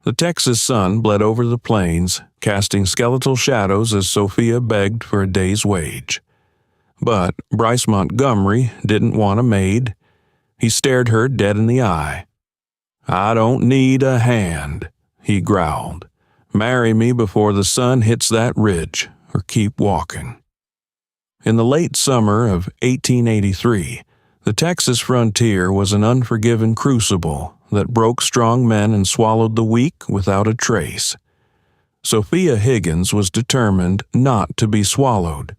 The Texas sun bled over the plains, casting skeletal shadows as Sophia begged for a day's wage. But Bryce Montgomery didn't want a maid. He stared her dead in the eye. "I don't need a hand," he growled. "Marry me before the sun hits that ridge, or keep walking." In the late summer of 1883, the Texas frontier was an unforgiving crucible that broke strong men and swallowed the weak without a trace. Sophia Higgins was determined not to be swallowed.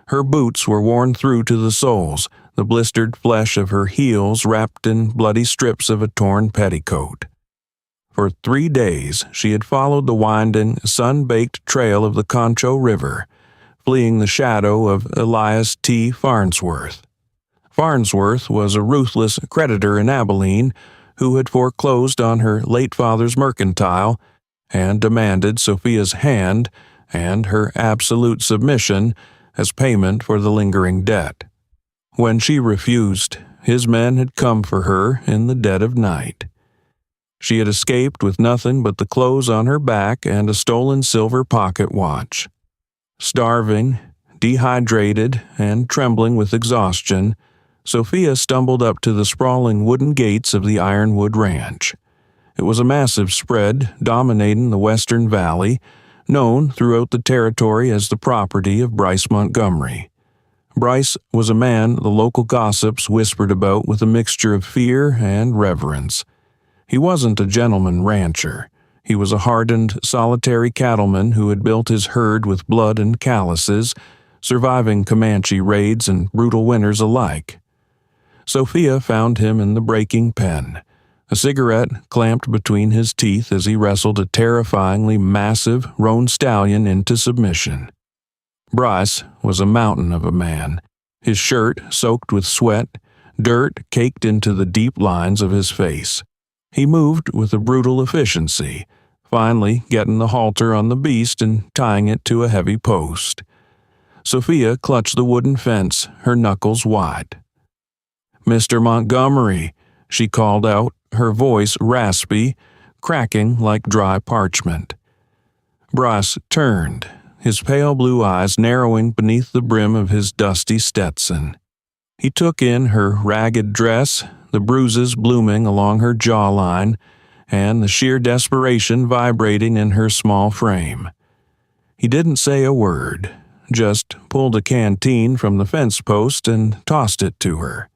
Her boots were worn through to the soles, the blistered flesh of her heels wrapped in bloody strips of a torn petticoat. For 3 days she had followed the winding, sun-baked trail of the Concho River, fleeing the shadow of Elias T. Farnsworth. Farnsworth was a ruthless creditor in Abilene who had foreclosed on her late father's mercantile and demanded Sophia's hand and her absolute submission as payment for the lingering debt. When she refused, his men had come for her in the dead of night. She had escaped with nothing but the clothes on her back and a stolen silver pocket watch. Starving, dehydrated, and trembling with exhaustion, Sophia stumbled up to the sprawling wooden gates of the Ironwood Ranch. It was a massive spread dominating the western valley, known throughout the territory as the property of Bryce Montgomery. Bryce was a man the local gossips whispered about with a mixture of fear and reverence. He wasn't a gentleman rancher. He was a hardened, solitary cattleman who had built his herd with blood and calluses, surviving Comanche raids and brutal winters alike. Sophia found him in the breaking pen, a cigarette clamped between his teeth as he wrestled a terrifyingly massive roan stallion into submission. Bryce was a mountain of a man, his shirt soaked with sweat, dirt caked into the deep lines of his face. He moved with a brutal efficiency, finally getting the halter on the beast and tying it to a heavy post. Sophia clutched the wooden fence, her knuckles wide. "Mr. Montgomery," she called out, her voice raspy, cracking like dry parchment. Bryce turned, his pale blue eyes narrowing beneath the brim of his dusty Stetson. He took in her ragged dress, the bruises blooming along her jawline, and the sheer desperation vibrating in her small frame. He didn't say a word, just pulled a canteen from the fence post and tossed it to her.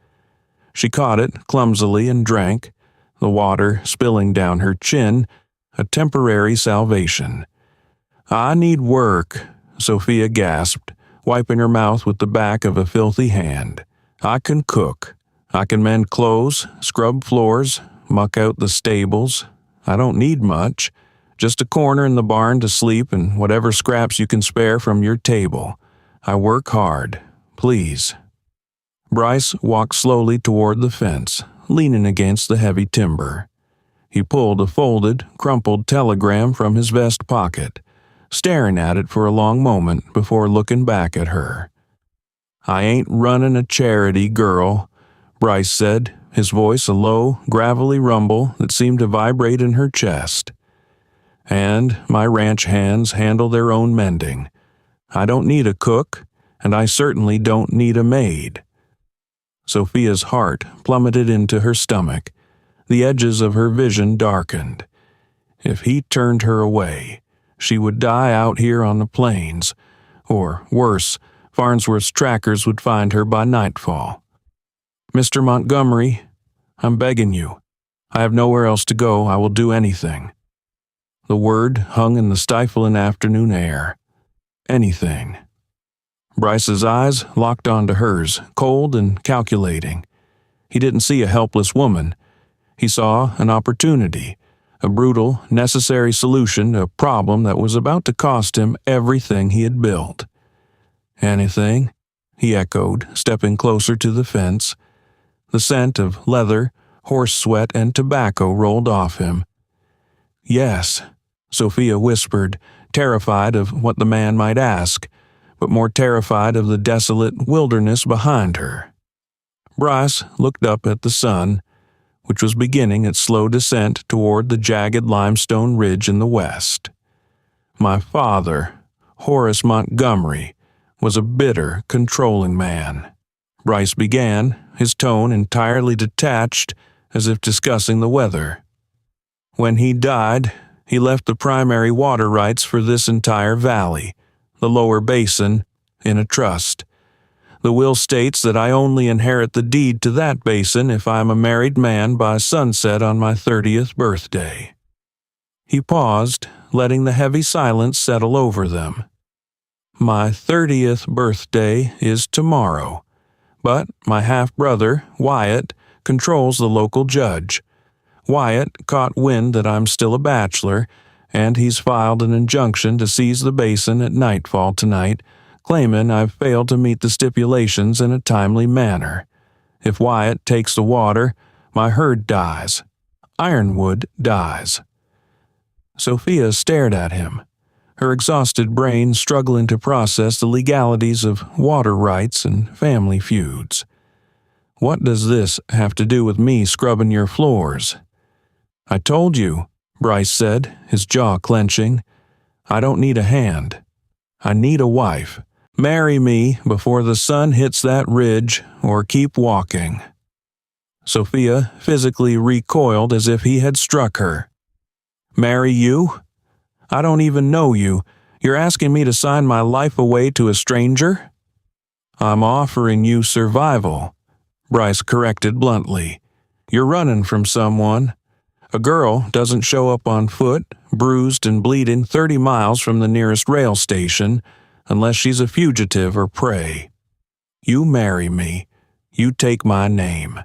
She caught it clumsily and drank, the water spilling down her chin, a temporary salvation. "I need work," Sophia gasped, wiping her mouth with the back of a filthy hand. "I can cook. I can mend clothes, scrub floors, muck out the stables. I don't need much. Just a corner in the barn to sleep and whatever scraps you can spare from your table. I work hard. Please." Bryce walked slowly toward the fence, leaning against the heavy timber. He pulled a folded, crumpled telegram from his vest pocket, staring at it for a long moment before looking back at her. "I ain't running a charity, girl," Bryce said, his voice a low, gravelly rumble that seemed to vibrate in her chest. "And my ranch hands handle their own mending. I don't need a cook, and I certainly don't need a maid." Sophia's heart plummeted into her stomach. The edges of her vision darkened. If he turned her away, she would die out here on the plains, or worse, Farnsworth's trackers would find her by nightfall. "Mr. Montgomery, I'm begging you. I have nowhere else to go. I will do anything." The word hung in the stifling afternoon air. Anything. Bryce's eyes locked onto hers, cold and calculating. He didn't see a helpless woman. He saw an opportunity, a brutal, necessary solution to a problem that was about to cost him everything he had built. "Anything?" he echoed, stepping closer to the fence. The scent of leather, horse sweat, and tobacco rolled off him. "Yes," Sophia whispered, terrified of what the man might ask, but more terrified of the desolate wilderness behind her. Bryce looked up at the sun. which was beginning its slow descent toward the jagged limestone ridge in the west. My father, Horace Montgomery, was a bitter, controlling man. Bryce began, his tone entirely detached, as if discussing the weather. When he died, he left the primary water rights for this entire valley, the lower basin, in a trust. The will states that I only inherit the deed to that basin if I am a married man by sunset on my 30th birthday. He paused, letting the heavy silence settle over them. My 30th birthday is tomorrow, but my half-brother, Wyatt, controls the local judge. Wyatt caught wind that I'm still a bachelor, and he's filed an injunction to seize the basin at nightfall tonight, claiming I've failed to meet the stipulations in a timely manner. If Wyatt takes the water, my herd dies. Ironwood dies. Sophia stared at him, her exhausted brain struggling to process the legalities of water rights and family feuds. What does this have to do with me scrubbing your floors? I told you, Bryce said, his jaw clenching. I don't need a hand. I need a wife. Marry me before the sun hits that ridge, or keep walking. Sophia physically recoiled as if he had struck her. Marry you? I don't even know you. You're asking me to sign my life away to a stranger? I'm offering you survival, Bryce corrected bluntly. You're running from someone. A girl doesn't show up on foot, bruised and bleeding 30 miles from the nearest rail station, unless she's a fugitive or prey. You marry me. You take my name.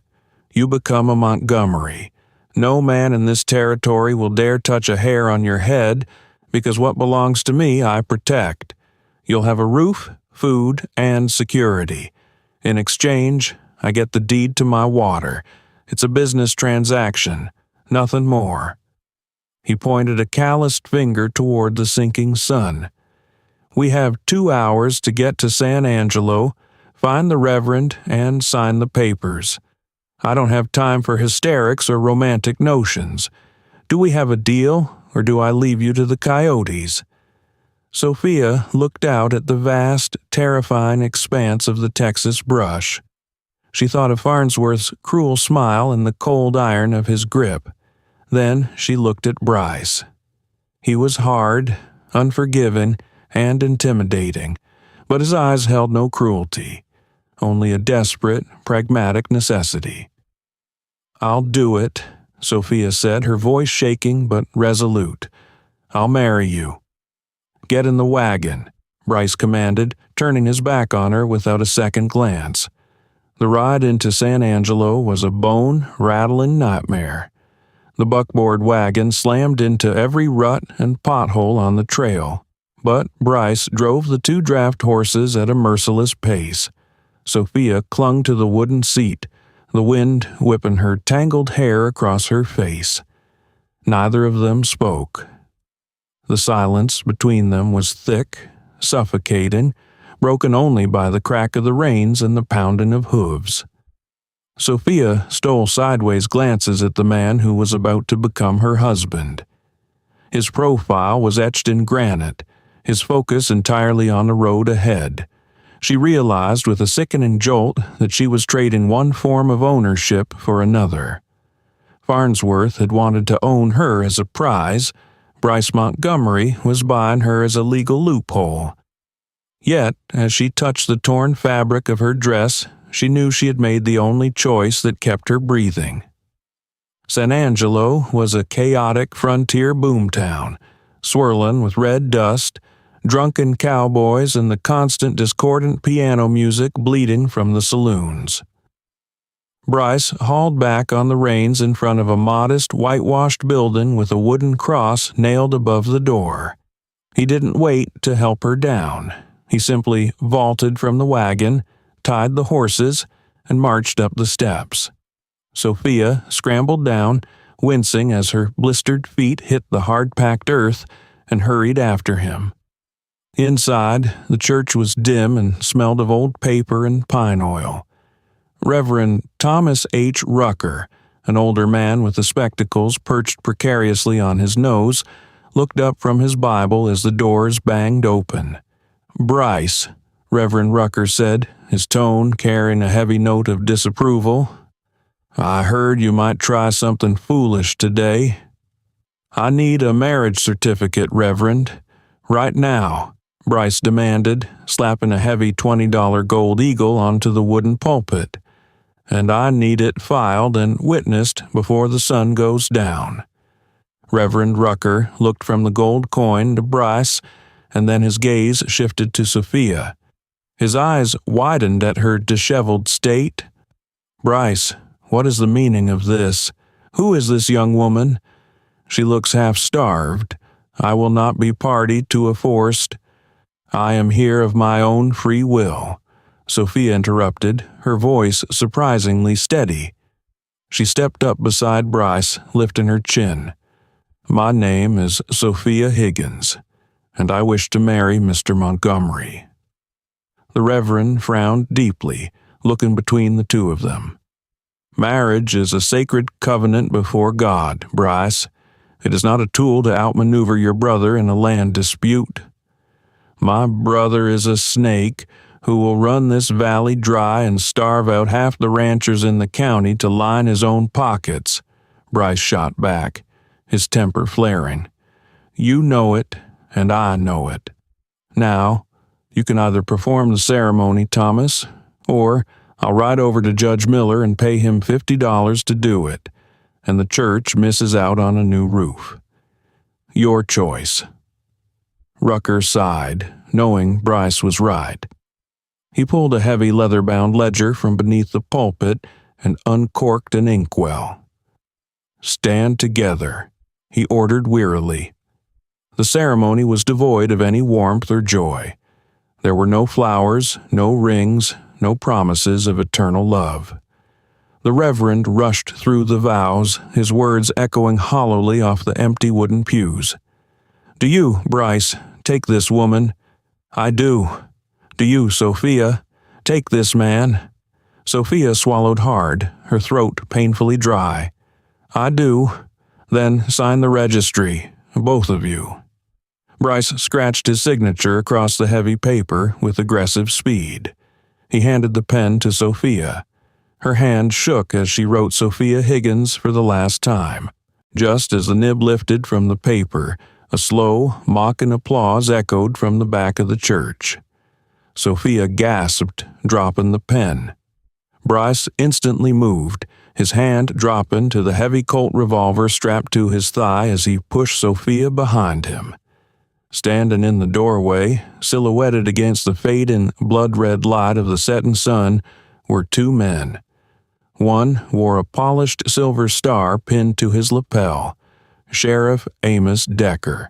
You become a Montgomery. No man in this territory will dare touch a hair on your head, because what belongs to me I protect. You'll have a roof, food, and security. In exchange, I get the deed to my water. It's a business transaction, nothing more. He pointed a calloused finger toward the sinking sun. We have 2 hours to get to San Angelo, find the Reverend, and sign the papers. I don't have time for hysterics or romantic notions. Do we have a deal, or do I leave you to the coyotes? Sophia looked out at the vast, terrifying expanse of the Texas brush. She thought of Farnsworth's cruel smile and the cold iron of his grip. Then she looked at Bryce. He was hard, unforgiving, and intimidating, but his eyes held no cruelty, only a desperate, pragmatic necessity. I'll do it, Sophia said, her voice shaking but resolute. I'll marry you. Get in the wagon, Bryce commanded, turning his back on her without a second glance. The ride into San Angelo was a bone-rattling nightmare. The buckboard wagon slammed into every rut and pothole on the trail, but Bryce drove the 2 draft horses at a merciless pace. Sophia clung to the wooden seat, the wind whipping her tangled hair across her face. Neither of them spoke. The silence between them was thick, suffocating, broken only by the crack of the reins and the pounding of hooves. Sophia stole sideways glances at the man who was about to become her husband. His profile was etched in granite, his focus entirely on the road ahead. She realized with a sickening jolt that she was trading one form of ownership for another. Farnsworth had wanted to own her as a prize. Bryce Montgomery was buying her as a legal loophole. Yet, as she touched the torn fabric of her dress, she knew she had made the only choice that kept her breathing. San Angelo was a chaotic frontier boomtown, swirling with red dust, drunken cowboys, and the constant discordant piano music bleeding from the saloons. Bryce hauled back on the reins in front of a modest, whitewashed building with a wooden cross nailed above the door. He didn't wait to help her down. He simply vaulted from the wagon, tied the horses, and marched up the steps. Sophia scrambled down, wincing as her blistered feet hit the hard-packed earth, and hurried after him. Inside, the church was dim and smelled of old paper and pine oil. Reverend Thomas H. Rucker, An older man with the spectacles perched precariously on his nose looked up from his Bible as the doors banged open. "Bryce," Reverend Rucker said, his tone carrying a heavy note of disapproval, "I heard you might try something foolish today." "I need a marriage certificate, Reverend. Right now," Bryce demanded, slapping a heavy $20 gold eagle onto the wooden pulpit. "And I need it filed and witnessed before the sun goes down." Reverend Rucker looked from the gold coin to Bryce, and then his gaze shifted to Sophia. His eyes widened at her disheveled state. "Bryce, what is the meaning of this? Who is this young woman? She looks half-starved. I will not be party to a forced—" "I am here of my own free will," Sophia interrupted, her voice surprisingly steady. She stepped up beside Bryce, lifting her chin. "My name is Sophia Higgins, and I wish to marry Mr. Montgomery." The Reverend frowned deeply, looking between the two of them. "Marriage is a sacred covenant before God, Bryce. It is not a tool to outmaneuver your brother in a land dispute." "My brother is a snake who will run this valley dry and starve out half the ranchers in the county to line his own pockets," Bryce shot back, his temper flaring. "You know it, and I know it. Now, you can either perform the ceremony, Thomas, or I'll ride over to Judge Miller and pay him $50 to do it, and the church misses out on a new roof. Your choice." Rucker sighed, knowing Bryce was right. He pulled a heavy leather-bound ledger from beneath the pulpit and uncorked an inkwell. "Stand together," he ordered wearily. The ceremony was devoid of any warmth or joy. There were no flowers, no rings, no promises of eternal love. The Reverend rushed through the vows, his words echoing hollowly off the empty wooden pews. "Do you, Bryce, take this woman?" "I do." "Do you, Sophia, take this man?" Sophia swallowed hard, her throat painfully dry. "I do." "Then sign the registry, both of you." Bryce scratched his signature across the heavy paper with aggressive speed. He handed the pen to Sophia. Her hand shook as she wrote Sophia Higgins for the last time. Just as the nib lifted from the paper, a slow, mocking applause echoed from the back of the church. Sophia gasped, dropping the pen. Bryce instantly moved, his hand dropping to the heavy Colt revolver strapped to his thigh as he pushed Sophia behind him. Standing in the doorway, silhouetted against the fading, blood-red light of the setting sun, were two men. One wore a polished silver star pinned to his lapel, Sheriff Amos Decker.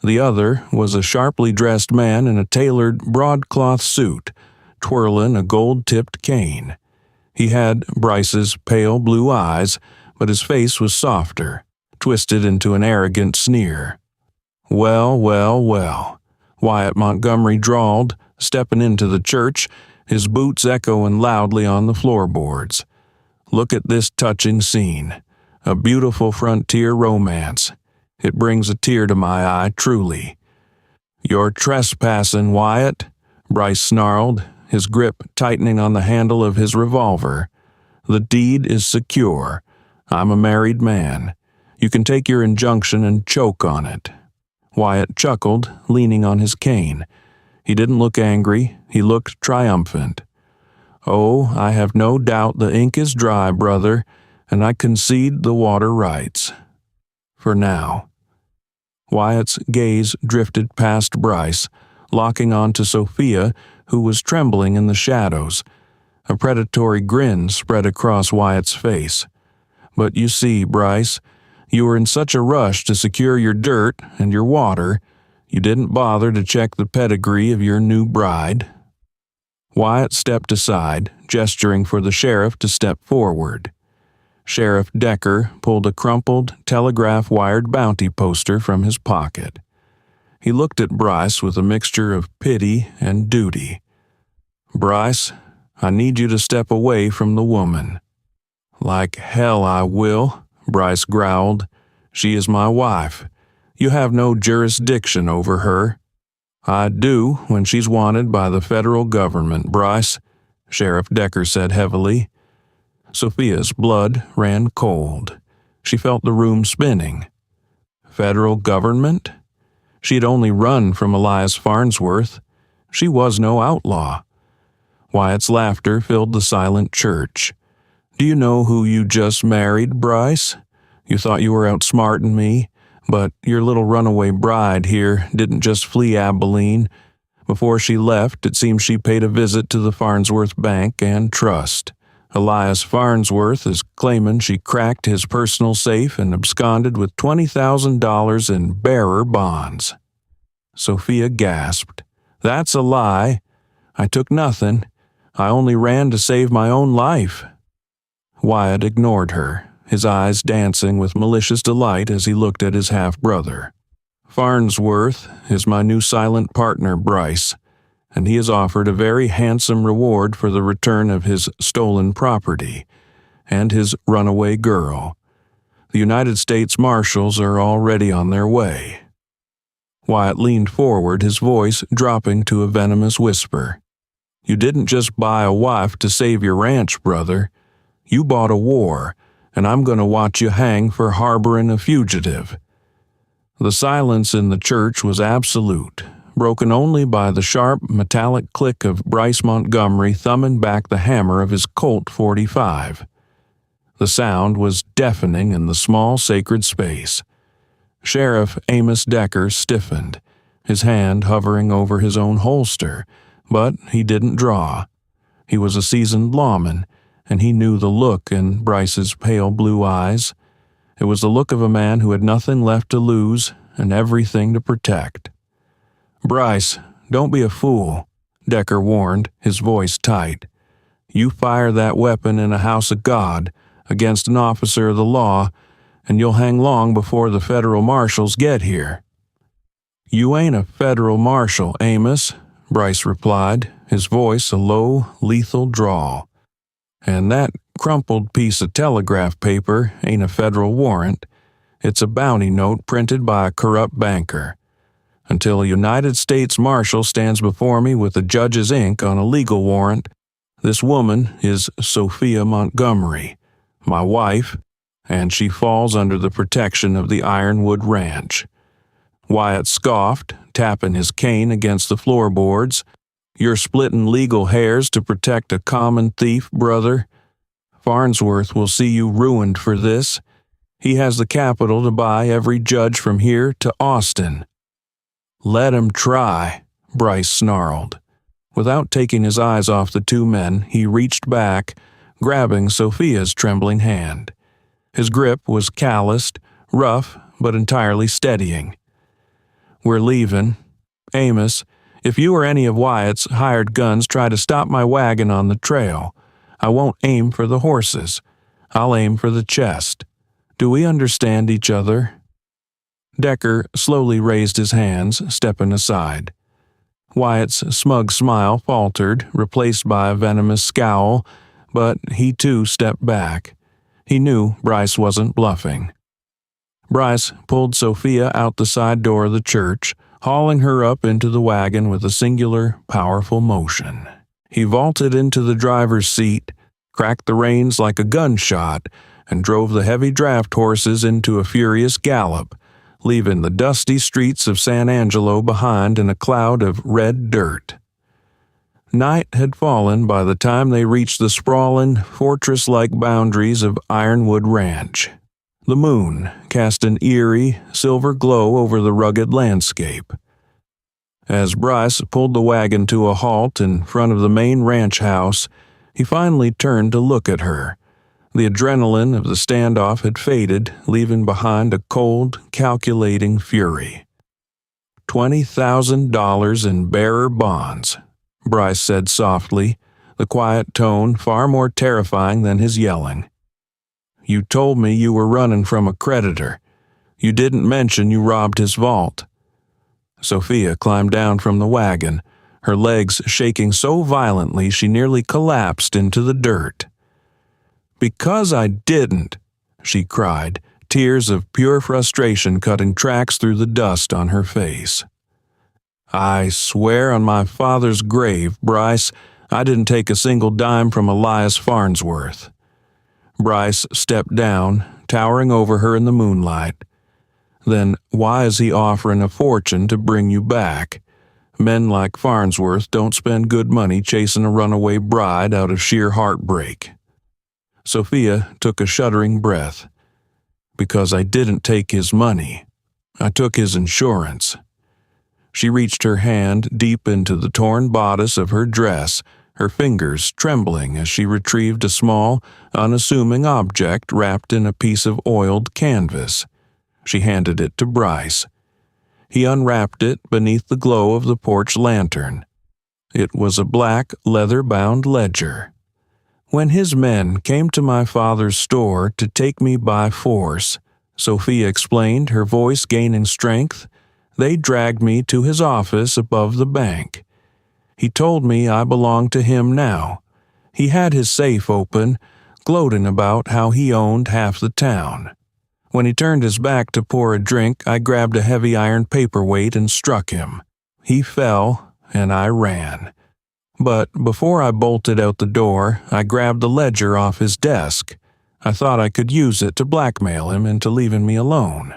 The other was a sharply dressed man in a tailored broadcloth suit, twirling a gold-tipped cane. He had Bryce's pale blue eyes, but his face was softer, twisted into an arrogant sneer. "Well, well, well," Wyatt Montgomery drawled, stepping into the church, his boots echoing loudly on the floorboards. "Look at this touching scene. A beautiful frontier romance. It brings a tear to my eye, truly." "You're trespassing, Wyatt," Bryce snarled, his grip tightening on the handle of his revolver. "The deed is secure. I'm a married man. You can take your injunction and choke on it." Wyatt chuckled, leaning on his cane. He didn't look angry, he looked triumphant. "Oh, I have no doubt the ink is dry, brother, and I concede the water rights. For now." Wyatt's gaze drifted past Bryce, locking on to Sophia, who was trembling in the shadows. A predatory grin spread across Wyatt's face. "But you see, Bryce, you were in such a rush to secure your dirt and your water, you didn't bother to check the pedigree of your new bride." Wyatt stepped aside, gesturing for the sheriff to step forward. Sheriff Decker pulled a crumpled, telegraph-wired bounty poster from his pocket. He looked at Bryce with a mixture of pity and duty. "Bryce, I need you to step away from the woman." Like hell I will, Bryce growled. She is my wife. You have no jurisdiction over her. I do when she's wanted by the federal government, Bryce, Sheriff Decker said heavily. Sophia's blood ran cold. She felt the room spinning. Federal government? She'd only run from Elias Farnsworth. She was no outlaw. Wyatt's laughter filled the silent church. Do you know who you just married, Bryce? You thought you were outsmarting me, but your little runaway bride here didn't just flee Abilene. Before she left, it seems she paid a visit to the Farnsworth Bank and Trust. Elias Farnsworth is claiming she cracked his personal safe and absconded with $20,000 in bearer bonds. Sophia gasped. That's a lie. I took nothing. I only ran to save my own life. Wyatt ignored her, his eyes dancing with malicious delight as he looked at his half-brother. Farnsworth is my new silent partner, Bryce, and he has offered a very handsome reward for the return of his stolen property and his runaway girl. The United States Marshals are already on their way. Wyatt leaned forward, his voice dropping to a venomous whisper. You didn't just buy a wife to save your ranch, brother. You bought a war, and I'm going to watch you hang for harboring a fugitive. The silence in the church was absolute, broken only by the sharp, metallic click of Bryce Montgomery thumbing back the hammer of his Colt .45. The sound was deafening in the small, sacred space. Sheriff Amos Decker stiffened, his hand hovering over his own holster, but he didn't draw. He was a seasoned lawman, and he knew the look in Bryce's pale blue eyes. It was the look of a man who had nothing left to lose and everything to protect. Bryce, don't be a fool, Decker warned, his voice tight. You fire that weapon in a house of God against an officer of the law, and you'll hang long before the federal marshals get here. You ain't a federal marshal, Amos, Bryce replied, his voice a low, lethal drawl. And that crumpled piece of telegraph paper ain't a federal warrant. It's a bounty note printed by a corrupt banker. Until a United States Marshal stands before me with a judge's ink on a legal warrant, this woman is Sophia Montgomery, my wife, and she falls under the protection of the Ironwood Ranch. Wyatt scoffed, tapping his cane against the floorboards. You're splitting legal hairs to protect a common thief, brother. Farnsworth will see you ruined for this. He has the capital to buy every judge from here to Austin. Let him try, Bryce snarled. Without taking his eyes off the two men, he reached back, grabbing Sophia's trembling hand. His grip was calloused, rough, but entirely steadying. We're leaving. Amos, if you or any of Wyatt's hired guns try to stop my wagon on the trail, I won't aim for the horses. I'll aim for the chest. Do we understand each other? Decker slowly raised his hands, stepping aside. Wyatt's smug smile faltered, replaced by a venomous scowl, but he too stepped back. He knew Bryce wasn't bluffing. Bryce pulled Sophia out the side door of the church, hauling her up into the wagon with a singular, powerful motion. He vaulted into the driver's seat, cracked the reins like a gunshot, and drove the heavy draft horses into a furious gallop, leaving the dusty streets of San Angelo behind in a cloud of red dirt. Night had fallen by the time they reached the sprawling, fortress-like boundaries of Ironwood Ranch. The moon cast an eerie, silver glow over the rugged landscape. As Bryce pulled the wagon to a halt in front of the main ranch house, he finally turned to look at her. The adrenaline of the standoff had faded, leaving behind a cold, calculating fury. $20,000 in bearer bonds, Bryce said softly, the quiet tone far more terrifying than his yelling. You told me you were running from a creditor. You didn't mention you robbed his vault. Sophia climbed down from the wagon, her legs shaking so violently she nearly collapsed into the dirt. Because I didn't, she cried, tears of pure frustration cutting tracks through the dust on her face. I swear on my father's grave, Bryce, I didn't take a single dime from Elias Farnsworth. Bryce stepped down, towering over her in the moonlight. Then why is he offering a fortune to bring you back? Men like Farnsworth don't spend good money chasing a runaway bride out of sheer heartbreak. Sophia took a shuddering breath. Because I didn't take his money. I took his insurance. She reached her hand deep into the torn bodice of her dress, her fingers trembling as she retrieved a small, unassuming object wrapped in a piece of oiled canvas. She handed it to Bryce. He unwrapped it beneath the glow of the porch lantern. It was a black, leather-bound ledger. When his men came to my father's store to take me by force, Sophia explained, her voice gaining strength, they dragged me to his office above the bank. He told me I belonged to him now. He had his safe open, gloating about how he owned half the town. When he turned his back to pour a drink, I grabbed a heavy iron paperweight and struck him. He fell, and I ran. But before I bolted out the door, I grabbed the ledger off his desk. I thought I could use it to blackmail him into leaving me alone.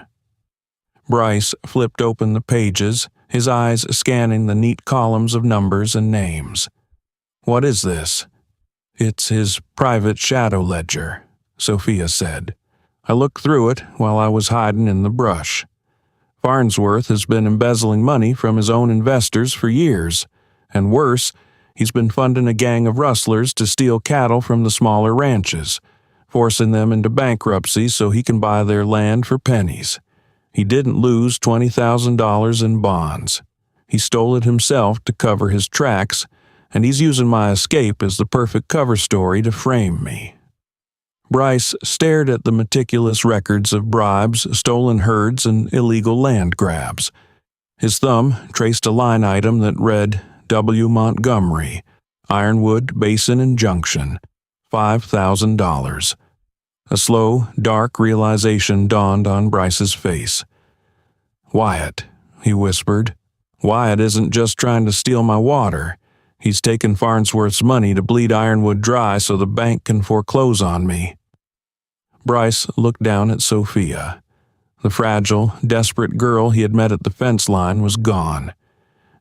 Bryce flipped open the pages, his eyes scanning the neat columns of numbers and names. What is this? It's his private shadow ledger, Sophia said. I looked through it while I was hiding in the brush. Farnsworth has been embezzling money from his own investors for years, and worse, he's been funding a gang of rustlers to steal cattle from the smaller ranches, forcing them into bankruptcy so he can buy their land for pennies. He didn't lose $20,000 in bonds. He stole it himself to cover his tracks, and he's using my escape as the perfect cover story to frame me. Bryce stared at the meticulous records of bribes, stolen herds, and illegal land grabs. His thumb traced a line item that read, W. Montgomery, Ironwood Basin and Junction, $5,000. A slow, dark realization dawned on Bryce's face. Wyatt, he whispered. Wyatt isn't just trying to steal my water. He's taken Farnsworth's money to bleed Ironwood dry so the bank can foreclose on me. Bryce looked down at Sophia. The fragile, desperate girl he had met at the fence line was gone.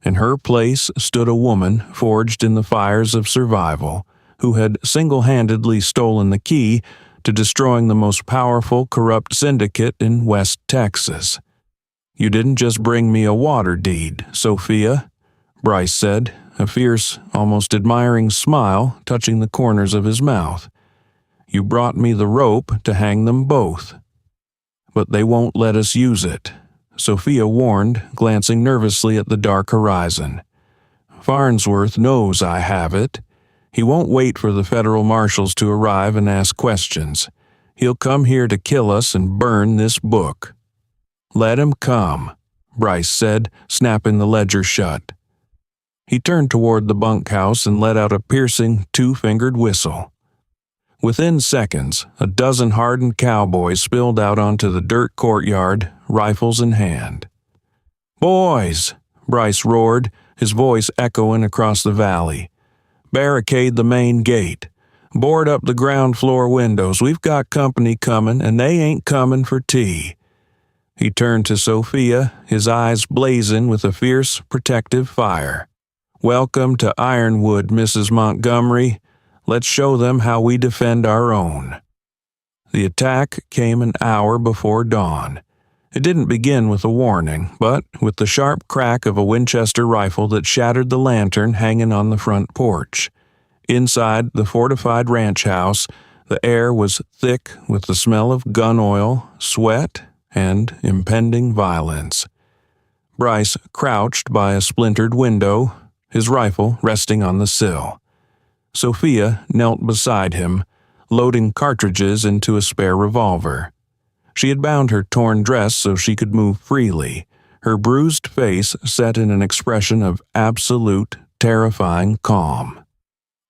In her place stood a woman forged in the fires of survival, who had single-handedly stolen the key to destroying the most powerful, corrupt syndicate in West Texas. You didn't just bring me a water deed, Sophia, Bryce said, a fierce, almost admiring smile touching the corners of his mouth. You brought me the rope to hang them both. But they won't let us use it, Sophia warned, glancing nervously at the dark horizon. Farnsworth knows I have it. He won't wait for the federal marshals to arrive and ask questions. He'll come here to kill us and burn this book. Let him come, Bryce said, snapping the ledger shut. He turned toward the bunkhouse and let out a piercing, two-fingered whistle. Within seconds, a dozen hardened cowboys spilled out onto the dirt courtyard, rifles in hand. Boys, Bryce roared, his voice echoing across the valley. Barricade the main gate. Board up the ground floor windows. We've got company coming, and they ain't coming for tea. He turned to Sophia, his eyes blazing with a fierce, protective fire. Welcome to Ironwood, Mrs. Montgomery. Let's show them how we defend our own. The attack came an hour before dawn. It didn't begin with a warning, but with the sharp crack of a Winchester rifle that shattered the lantern hanging on the front porch. Inside the fortified ranch house, the air was thick with the smell of gun oil, sweat, and impending violence. Bryce crouched by a splintered window, his rifle resting on the sill. Sophia knelt beside him, loading cartridges into a spare revolver. She had bound her torn dress so she could move freely, her bruised face set in an expression of absolute, terrifying calm.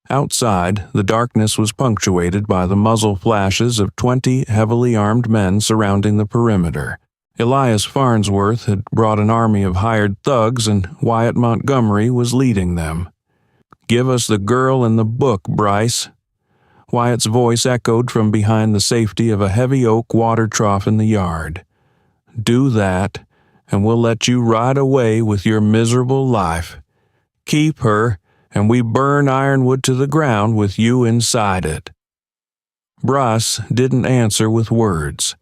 Outside, the darkness was punctuated by the muzzle flashes of 20 heavily armed men surrounding the perimeter. Elias Farnsworth had brought an army of hired thugs, and Wyatt Montgomery was leading them. "Give us the girl and the book, Bryce." Wyatt's voice echoed from behind the safety of a heavy oak water trough in the yard. "Do that, and we'll let you ride away with your miserable life. Keep her, and we burn Ironwood to the ground with you inside it." Bryce didn't answer with words.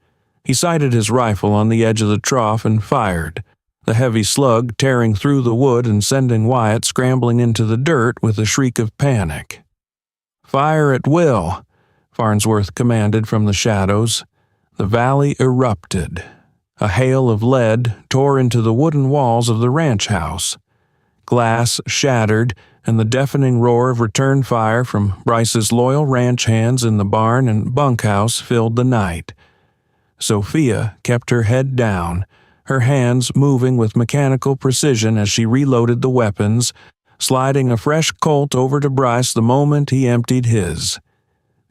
He sighted his rifle on the edge of the trough and fired, the heavy slug tearing through the wood and sending Wyatt scrambling into the dirt with a shriek of panic. "Fire at will," Farnsworth commanded from the shadows. The valley erupted. A hail of lead tore into the wooden walls of the ranch house. Glass shattered, and the deafening roar of return fire from Bryce's loyal ranch hands in the barn and bunkhouse filled the night. Sophia kept her head down, her hands moving with mechanical precision as she reloaded the weapons, sliding a fresh Colt over to Bryce the moment he emptied his.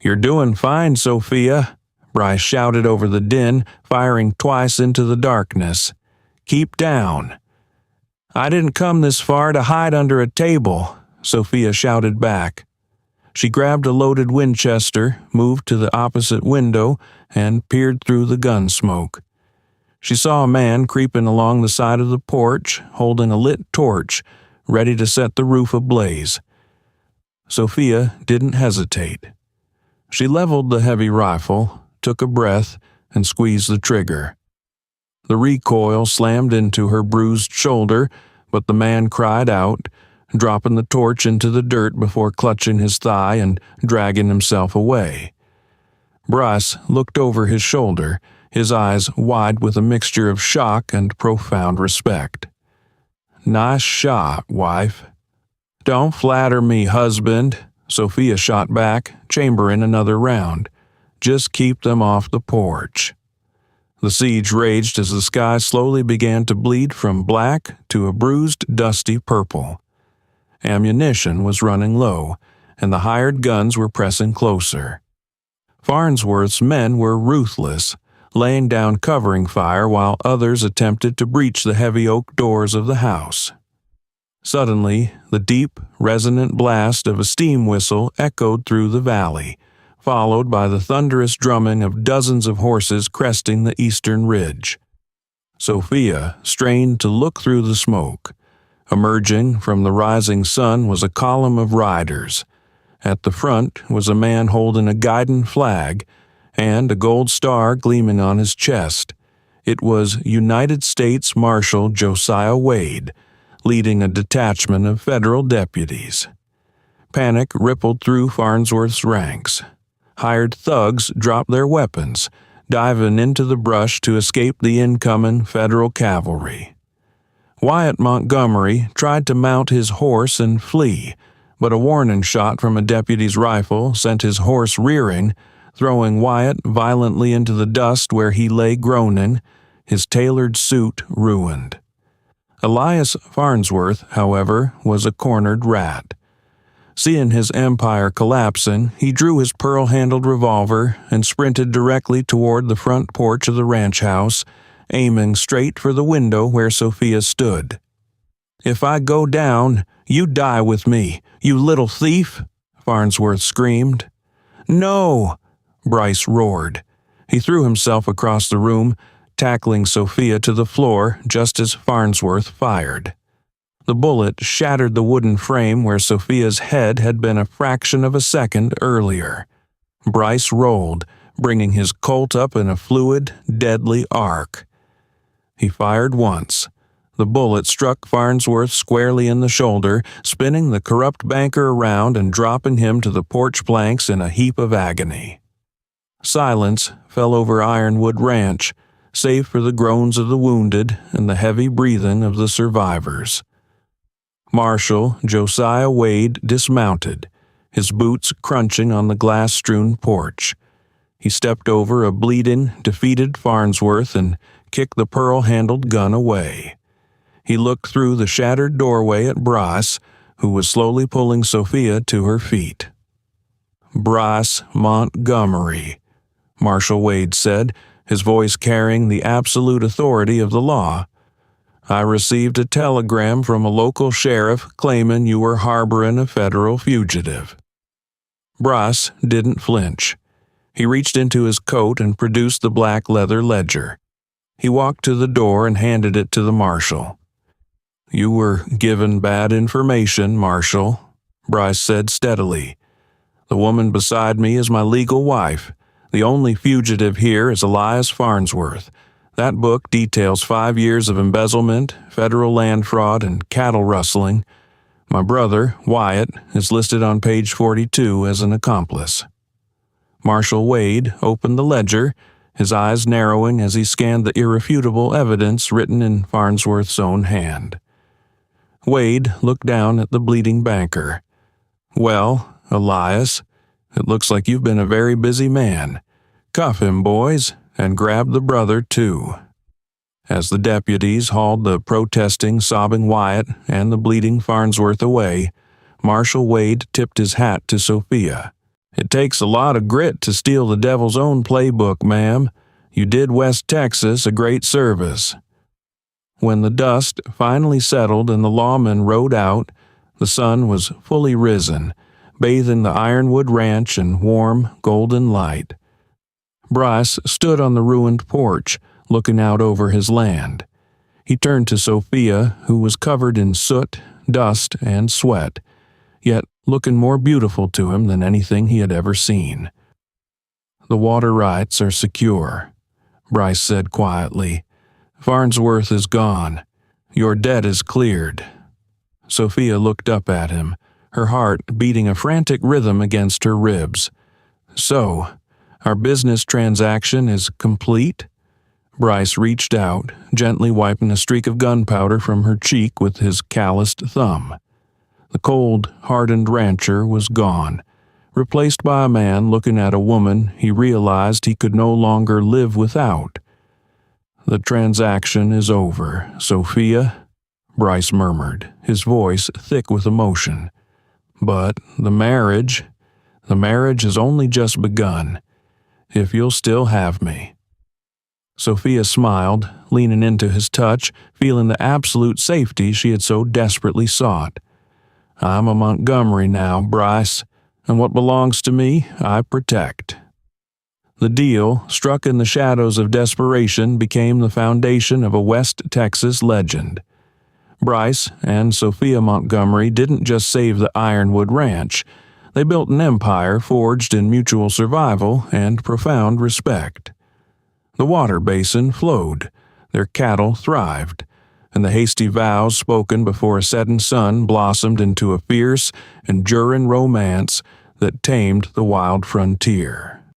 "You're doing fine, Sophia," Bryce shouted over the din, firing twice into the darkness. "Keep down." "I didn't come this far to hide under a table," Sophia shouted back. She grabbed a loaded Winchester, moved to the opposite window, and peered through the gun smoke. She saw a man creeping along the side of the porch, holding a lit torch, ready to set the roof ablaze. Sophia didn't hesitate. She leveled the heavy rifle, took a breath, and squeezed the trigger. The recoil slammed into her bruised shoulder, but the man cried out, dropping the torch into the dirt before clutching his thigh and dragging himself away. Bryce looked over his shoulder, his eyes wide with a mixture of shock and profound respect. "Nice shot, wife." "Don't flatter me, husband," Sophia shot back, chambering another round. "Just keep them off the porch." The siege raged as the sky slowly began to bleed from black to a bruised, dusty purple. Ammunition was running low, and the hired guns were pressing closer. Farnsworth's men were ruthless, laying down covering fire while others attempted to breach the heavy oak doors of the house. Suddenly, the deep, resonant blast of a steam whistle echoed through the valley, followed by the thunderous drumming of dozens of horses cresting the eastern ridge. Sophia strained to look through the smoke. Emerging from the rising sun was a column of riders. At the front was a man holding a guidon flag, and a gold star gleaming on his chest. It was United States Marshal Josiah Wade, leading a detachment of federal deputies. Panic rippled through Farnsworth's ranks. Hired thugs dropped their weapons, diving into the brush to escape the incoming federal cavalry. Wyatt Montgomery tried to mount his horse and flee, but a warning shot from a deputy's rifle sent his horse rearing, throwing Wyatt violently into the dust where he lay groaning, his tailored suit ruined. Elias Farnsworth, however, was a cornered rat. Seeing his empire collapsing, he drew his pearl-handled revolver and sprinted directly toward the front porch of the ranch house, aiming straight for the window where Sophia stood. "If I go down, you die with me, you little thief!" Farnsworth screamed. "No!" Bryce roared. He threw himself across the room, tackling Sophia to the floor just as Farnsworth fired. The bullet shattered the wooden frame where Sophia's head had been a fraction of a second earlier. Bryce rolled, bringing his Colt up in a fluid, deadly arc. He fired once. The bullet struck Farnsworth squarely in the shoulder, spinning the corrupt banker around and dropping him to the porch planks in a heap of agony. Silence fell over Ironwood Ranch, save for the groans of the wounded and the heavy breathing of the survivors. Marshal Josiah Wade dismounted, his boots crunching on the glass-strewn porch. He stepped over a bleeding, defeated Farnsworth and kicked the pearl-handled gun away. He looked through the shattered doorway at Bryce, who was slowly pulling Sophia to her feet. "Bryce Montgomery," Marshal Wade said, his voice carrying the absolute authority of the law. "I received a telegram from a local sheriff claiming you were harboring a federal fugitive." Bryce didn't flinch. He reached into his coat and produced the black leather ledger. He walked to the door and handed it to the marshal. "You were given bad information, Marshal," Bryce said steadily. "The woman beside me is my legal wife. The only fugitive here is Elias Farnsworth. That book details 5 years of embezzlement, federal land fraud, and cattle rustling. My brother, Wyatt, is listed on page 42 as an accomplice." Marshal Wade opened the ledger, his eyes narrowing as he scanned the irrefutable evidence written in Farnsworth's own hand. Wade looked down at the bleeding banker. "Well, Elias, it looks like you've been a very busy man. Cuff him, boys, and grab the brother, too." As the deputies hauled the protesting, sobbing Wyatt and the bleeding Farnsworth away, Marshal Wade tipped his hat to Sophia. "It takes a lot of grit to steal the devil's own playbook, ma'am. You did West Texas a great service." When the dust finally settled and the lawmen rode out, the sun was fully risen, bathing the Ironwood Ranch in warm, golden light. Bryce stood on the ruined porch, looking out over his land. He turned to Sophia, who was covered in soot, dust, and sweat, yet looking more beautiful to him than anything he had ever seen. "The water rights are secure," Bryce said quietly. "Farnsworth is gone. Your debt is cleared." Sophia looked up at him, her heart beating a frantic rhythm against her ribs. "So, our business transaction is complete?" Bryce reached out, gently wiping a streak of gunpowder from her cheek with his calloused thumb. The cold, hardened rancher was gone, replaced by a man looking at a woman he realized he could no longer live without. "The transaction is over, Sophia," Bryce murmured, his voice thick with emotion. "But the marriage has only just begun. If you'll still have me." Sophia smiled, leaning into his touch, feeling the absolute safety she had so desperately sought. "I'm a Montgomery now, Bryce, and what belongs to me, I protect." The deal, struck in the shadows of desperation, became the foundation of a West Texas legend. Bryce and Sophia Montgomery didn't just save the Ironwood Ranch. They built an empire forged in mutual survival and profound respect. The water basin flowed, their cattle thrived, and the hasty vows spoken before a setting sun blossomed into a fierce, enduring romance that tamed the wild frontier.